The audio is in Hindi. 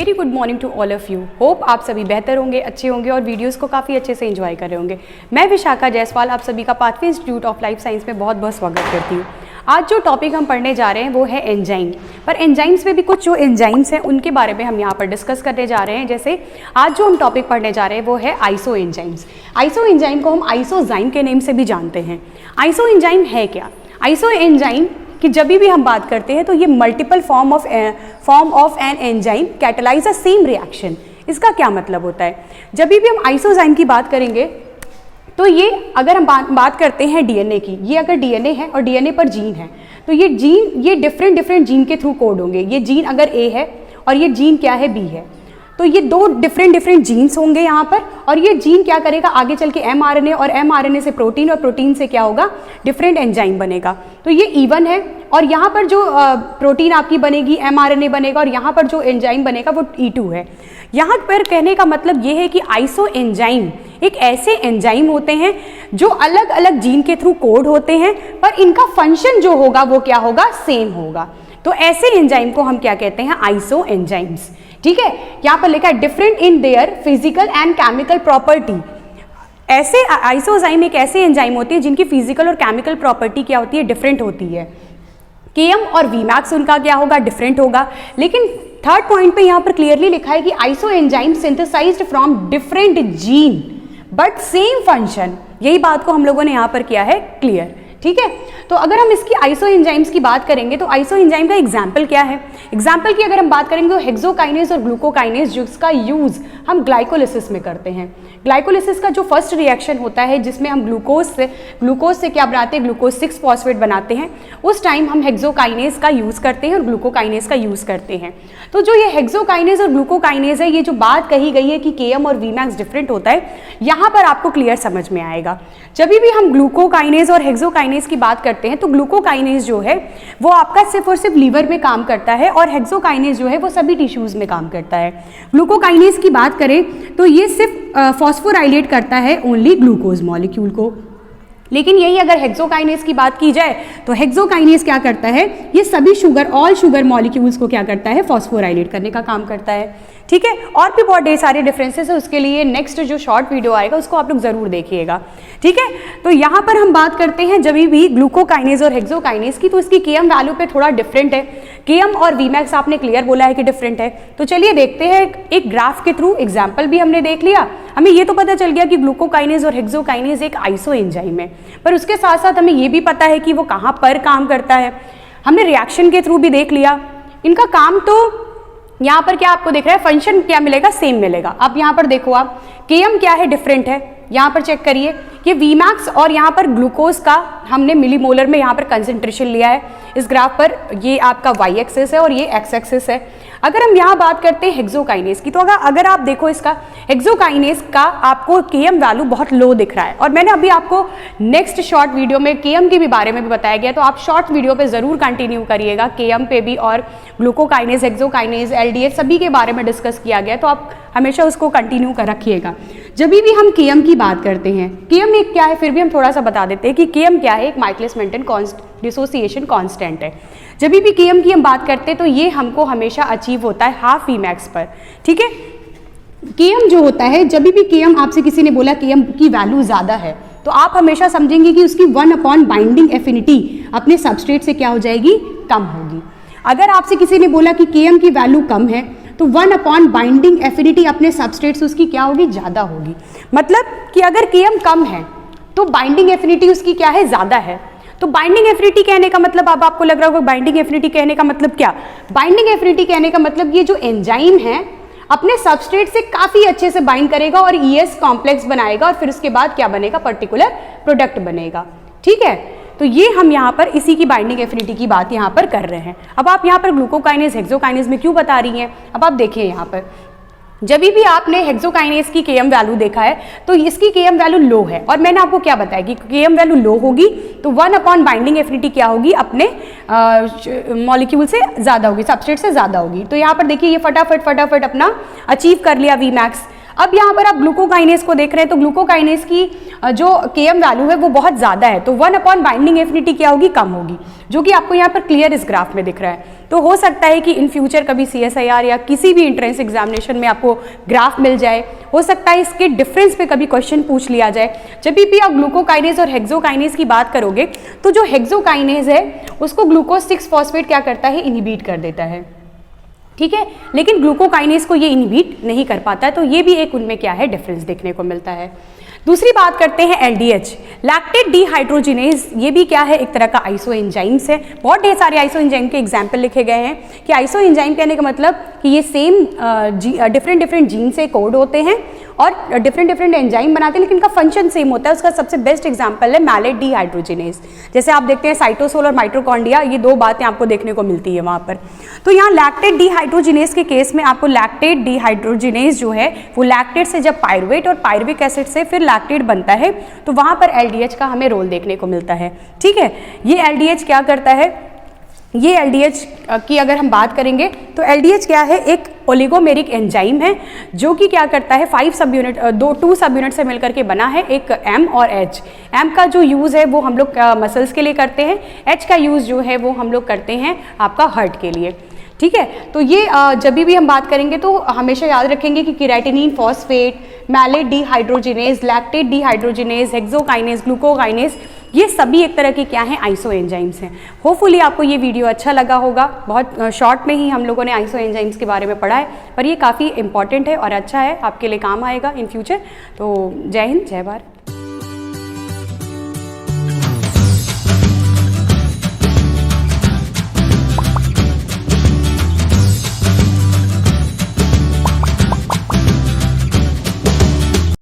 Very good morning to all of you. Hope आप सभी बेहतर होंगे, अच्छे होंगे और वीडियोस को काफ़ी अच्छे से एंजॉय कर रहे होंगे। मैं विशाखा जायसवाल आप सभी का pathway institute of life science में बहुत बहुत स्वागत करती हूँ। आज जो टॉपिक हम पढ़ने जा रहे हैं वो है एंजाइम। पर एंजाइम्स में भी कुछ जो एंजाइम्स हैं उनके बारे में हम यहाँ पर डिस्कस करने जा रहे हैं। जैसे आज जो हम टॉपिक पढ़ने जा रहे हैं वो है आइसो एंजाइम्स। आइसो एंजाइम को हम आइसोजाइम के नेम से भी जानते हैं। आइसो एंजाइम है क्या? आइसो एंजाइम कि जब भी हम बात करते हैं तो ये multiple form of an enzyme catalyse a same reaction. इसका क्या मतलब होता है? जब भी हम आइसोजाइम की बात करेंगे तो ये अगर हम बात करते हैं डीएनए की, ये अगर डीएनए है और डीएनए पर जीन है तो ये जीन ये डिफरेंट जीन के थ्रू कोड होंगे। ये जीन अगर ए है और ये जीन क्या है बी है, तो ये दो डिफरेंट जीन्स होंगे यहाँ पर। और ये जीन क्या करेगा आगे चल के एमआरएनए और एमआरएनए से प्रोटीन और प्रोटीन से क्या होगा डिफरेंट एंजाइम बनेगा। तो ये E1 है और यहाँ पर जो प्रोटीन आपकी बनेगी एमआरएनए बनेगा और यहाँ पर जो एंजाइम बनेगा वो E2 है। यहाँ पर कहने का मतलब ये है कि आइसो एंजाइम एक ऐसे एंजाइम होते हैं जो अलग अलग जीन के थ्रू कोड होते हैं पर इनका फंक्शन जो होगा वो क्या होगा सेम होगा। तो ऐसे एंजाइम को हम क्या कहते हैं आइसो एंजाइम्स। ठीक है, यहाँ पर लिखा है different in their physical and chemical property. ऐसे आइसोजाइम एक ऐसे एंजाइम होती है जिनकी फिजिकल और केमिकल प्रॉपर्टी क्या होती है डिफरेंट होती है। केएम और वीमैक्स उनका क्या होगा डिफरेंट होगा। लेकिन थर्ड पॉइंट पे यहाँ पर क्लियरली लिखा है कि isoenzyme synthesised from different gene but same function. यही बात को हम लोगों ने यहाँ पर किया है क्लियर। ठीक है, तो अगर हम इसकी आइसो एंजाइम्स की बात करेंगे तो आइसो एंजाइम का एग्जाम्पल क्या है? एग्जाम्पल की अगर हम बात करेंगे तो हेक्सोकाइनेज और ग्लूकोकाइनेज जिसका यूज हम ग्लाइकोलिसिस में करते हैं। ग्लाइकोलिसिस का जो फर्स्ट रिएक्शन होता है जिसमें हम ग्लूकोज से क्या बनाते हैं ग्लूकोज 6 फॉस्फेट बनाते हैं, उस टाइम हम हेक्सोकाइनेज का यूज करते हैं और ग्लूकोकाइनेज का यूज करते हैं। तो जो ये हेक्सोकाइनेज और ग्लूकोकाइनेज है, ये जो बात कही गई है कि केएम और वीमैक्स डिफरेंट होता है, यहाँ पर आपको क्लियर समझ में आएगा। जब भी हम ग्लूकोकाइनेज और हेक्सोकाइनेज की बात करते हैं तो ग्लूकोकाइनेज जो है वो आपका सिर्फ और सिर्फ लीवर में काम करता है और हेक्सोकाइनेज जो है वो सभी टिश्यूज में काम करता है। ग्लूकोकाइनेज की बात करें तो ये सिर्फ फॉस्फोराइलेट करता है ओनली ग्लूकोज मॉलिक्यूल को। लेकिन यही अगर हेक्सोकाइनेज की बात की जाए तो हेक्सोकाइनेज क्या करता है, ये सभी ऑल शुगर मॉलिक्यूल्स को क्या करता है फॉस्फोराइलेट करने का काम करता है। ठीक है, और भी बहुत ढेर सारे डिफरेंसेस है, उसके लिए नेक्स्ट जो शॉर्ट वीडियो आएगा उसको आप लोग जरूर देखिएगा। ठीक है, तो यहाँ पर हम बात करते हैं जब भी ग्लूकोकाइनेज और हेक्सोकाइनेज की, तो इसकी केएम वैल्यू पे थोड़ा डिफरेंट है। केएम और वीमैक्स आपने क्लियर बोला है कि डिफरेंट है। तो चलिए देखते हैं एक ग्राफ के थ्रू, एग्जाम्पल भी हमने देख लिया, हमें ये तो पता चल गया कि ग्लूकोकाइनेज और हेक्सोकाइनेज एक आइसो एंजाइम है, पर उसके साथ साथ हमें ये भी पता है कि वो कहाँ पर काम करता है। हमने रिएक्शन के थ्रू भी देख लिया इनका काम। तो यहाँ पर क्या आपको दिख रहा है फंक्शन क्या मिलेगा सेम मिलेगा। अब यहाँ पर देखो आप केएम क्या है डिफरेंट है, यहाँ पर चेक करिए ये वीमैक्स और यहाँ पर ग्लूकोज का हमने मिलीमोलर में यहाँ पर कंसेंट्रेशन लिया है। इस ग्राफ पर ये आपका वाई एक्सिस है और ये एक्स एक्सिस है। अगर हम यहाँ बात करते हैं हेक्सोकाइनेज की, तो अगर आप देखो इसका हेक्सोकाइनेज का आपको केएम वैल्यू बहुत लो दिख रहा है और मैंने अभी आपको नेक्स्ट शॉर्ट वीडियो में केएम के भी बारे में भी बताया गया, तो आप शॉर्ट वीडियो पे जरूर कंटिन्यू करिएगा केएम पे भी, और ग्लूकोकाइनेज हेक्सोकाइनेज एलडीएच सभी के बारे में डिस्कस किया गया, तो आप हमेशा उसको कंटिन्यू कर रखिएगा। जब भी हम केएम की बात करते हैं, केएम एक क्या है फिर भी हम थोड़ा सा बता देते हैं कि केएम क्या है, एक माइकलिस-मेंटन डिसोसिएशन कांस्टेंट है। जब भी केएम की हम बात करते हैं तो ये हमको हमेशा अचीव होता है हाफ वीमैक्स पर। ठीक है, केएम जो होता है जब भी केएम आपसे किसी ने बोला केएम की वैल्यू ज्यादा है तो आप हमेशा समझेंगे कि उसकी 1 अपॉन बाइंडिंग एफिनिटी अपने सबस्ट्रेट से क्या हो जाएगी कम होगी। अगर आपसे किसी ने बोला कि केएम की वैल्यू कम है तो 1 अपॉन बाइंडिंग एफिनिटी अपने सबस्ट्रेट से उसकी क्या होगी ज्यादा होगी। मतलब कि अगर केएम कम है तो बाइंडिंग एफिनिटी उसकी क्या है ज्यादा है। तो बाइंडिंग एफिनिटी कहने का मतलब, अब आपको लग रहा होगा बाइंडिंग एफिनिटी कहने का मतलब क्या? बाइंडिंग एफिनिटी कहने का मतलब ये जो एंजाइम है अपने सबस्ट्रेट से काफी अच्छे से बाइंड करेगा और ES कॉम्प्लेक्स बनाएगा और फिर उसके बाद क्या बनेगा पर्टिकुलर प्रोडक्ट बनेगा। ठीक है, तो ये हम यहाँ पर इसी की बाइंडिंग एफिनिटी की बात यहाँ पर कर रहे हैं। अब आप यहाँ पर ग्लूकोकाइनेज हेक्सोकाइनेज में क्यों बता रही हैं, अब आप देखिए यहाँ पर जब भी आपने हेक्सोकाइनेज की केएम वैल्यू देखा है तो इसकी केएम वैल्यू लो है और मैंने आपको क्या बताया कि केएम वैल्यू लो होगी तो 1 अपॉन बाइंडिंग एफिनिटी क्या होगी अपने मॉलिक्यूल से ज्यादा होगी, सबस्ट्रेट से ज्यादा होगी। तो यहाँ पर देखिए ये फटाफट अपना अचीव कर लिया वीमैक्स। अब यहाँ पर आप ग्लूकोकाइनेज को देख रहे हैं, तो ग्लूकोकाइनेज की जो Km वैल्यू है वो बहुत ज़्यादा है, तो 1 अपॉन बाइंडिंग एफिनिटी क्या होगी, कम होगी, जो कि आपको यहाँ पर क्लियर इस ग्राफ में दिख रहा है। तो हो सकता है कि इन फ्यूचर कभी CSIR या किसी भी एंट्रेंस एग्जामिनेशन में आपको ग्राफ मिल जाए, हो सकता है इसके डिफरेंस पे कभी क्वेश्चन पूछ लिया जाए। जब भी आप ग्लूकोकाइनेज और हेक्सोकाइनेज की बात करोगे तो जो हेक्सोकाइनेज है उसको ग्लूकोज 6 फॉस्फेट क्या करता है, इनहिबिट कर देता है, ठीक है, लेकिन ग्लूकोकाइनेज को ये इनहिबिट नहीं कर पाता है, तो ये भी एक उनमें क्या है, डिफरेंस देखने को मिलता है। दूसरी बात करते हैं LDH, लैक्टेट डिहाइड्रोजिनेज, ये भी क्या है, एक तरह का आइसो एंजाइम्स है। बहुत ढेर सारे आइसो एंजाइम के एग्जाम्पल लिखे गए हैं कि आइसो एंजाइम कहने का मतलब कि ये सेम डिफरेंट जीन से कोड होते हैं और डिफरेंट एंजाइम बनाते हैं, लेकिन इनका फंक्शन सेम होता है। उसका सबसे बेस्ट एग्जाम्पल है मैलेट डिहाइड्रोजिनेज। जैसे आप देखते हैं साइटोसोल और माइटोकॉन्ड्रिया, ये दो बातें आपको देखने को मिलती है वहाँ पर। तो यहाँ लैक्टेट डिहाइड्रोजिनेज के केस में आपको लैक्टेट डिहाइड्रोजिनेज जो है वो लैक्टेट से जब पायरुवेट और पायरुविक एसिड से फिर लैक्टेट बनता है, तो वहाँ पर LDH का हमें रोल देखने को मिलता है, ठीक है। ये LDH क्या करता है, ये LDH की अगर हम बात करेंगे तो LDH क्या है, एक ओलिगोमेरिक एंजाइम है जो कि क्या करता है, 2 सब यूनिट से मिलकर के बना है, एक M और H। M का जो यूज़ है वो हम लोग मसल्स के लिए करते हैं, H का यूज़ जो है वो हम लोग करते हैं आपका हार्ट के लिए, ठीक है। तो ये जब भी हम बात करेंगे तो हमेशा याद रखेंगे कि creatinine phosphate, malate dehydrogenase, lactate dehydrogenase, hexokinase, glucokinase, ये सभी एक तरह की क्या हैं, आइसो एंजाइम्स हैं। होपफुली आपको ये वीडियो अच्छा लगा होगा। बहुत शॉर्ट में ही हम लोगों ने आइसो एंजाइम्स के बारे में पढ़ा है, पर ये काफ़ी इंपॉर्टेंट है और अच्छा है, आपके लिए काम आएगा इन फ्यूचर। तो जय हिंद, जय भारत।